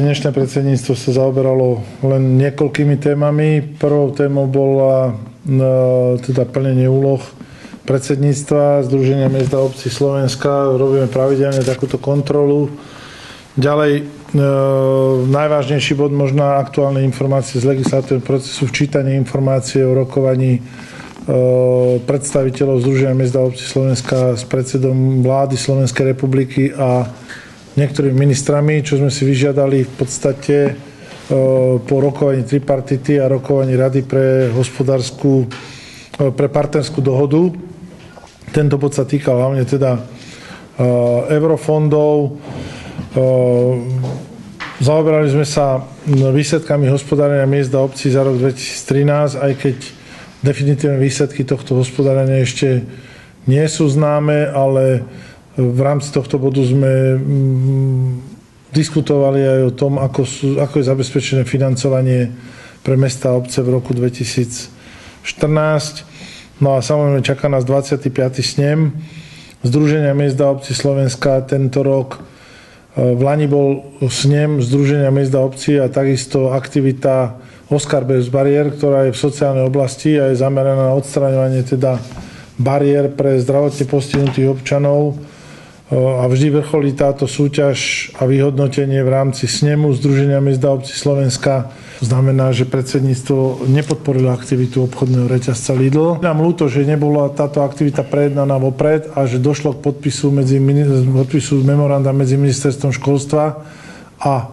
Dnešné predsedníctvo sa zaoberalo len niekoľkými témami. Prvou témou bola teda plnenie úloh predsedníctva Združenia miest a obcí Slovenska. Robíme pravidelne takúto kontrolu. Ďalej, najvážnejší bod možno aktuálne informácie z legislatívneho procesu, včítanie informácie o rokovaní predstaviteľov Združenia miest a obcí Slovenska s predsedom vlády Slovenskej republiky a niektorými ministrami, čo sme si vyžiadali v podstate po rokovaní tripartity a rokovaní Rady pre partnerskú dohodu. Tento bod sa týkal hlavne teda eurofondov. Zaoberali sme sa výsledkami hospodárenia miest a obcí za rok 2013, aj keď definitívne výsledky tohto hospodárenia ešte nie sú známe, ale v rámci tohto bodu sme diskutovali aj o tom, ako je zabezpečené financovanie pre mestá a obce v roku 2014. No a samozrejme čaká nás 25. snem Združenia miest a obcí Slovenska tento rok. V lani bol snem Združenia miest a obcí a takisto aktivita Oskar bez bariér, ktorá je v sociálnej oblasti a je zameraná na odstraňovanie teda bariér pre zdravotne postihnutých občanov. A vždy vrcholí táto súťaž a vyhodnotenie v rámci snemu Združenia miest a obcí Slovenska. Znamená, že predsedníctvo nepodporilo aktivitu obchodného reťazca Lidl. Nám ľúto, že nebola táto aktivita prejednaná vopred a že došlo k podpisu memoranda medzi ministerstvom školstva a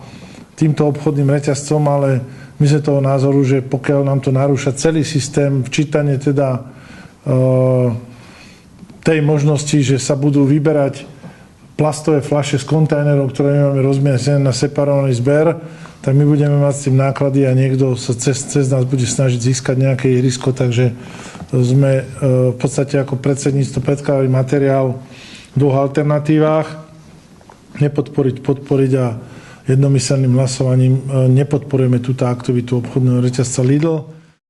týmto obchodným reťazcom, ale my sme toho názoru, že pokiaľ nám to narúša celý systém, včítanie teda tej možnosti, že sa budú vyberať plastové fľaše z kontajnerov, ktoré my máme rozmiestnené na separovaný zber, tak my budeme mať s tým náklady a niekto sa cez nás bude snažiť získať nejaké ihrisko, takže sme v podstate ako predsedníctvo predkladali materiál v dvoch alternatívach. Podporiť a jednomyselným hlasovaním nepodporujeme túto aktivitu obchodného reťazca Lidl.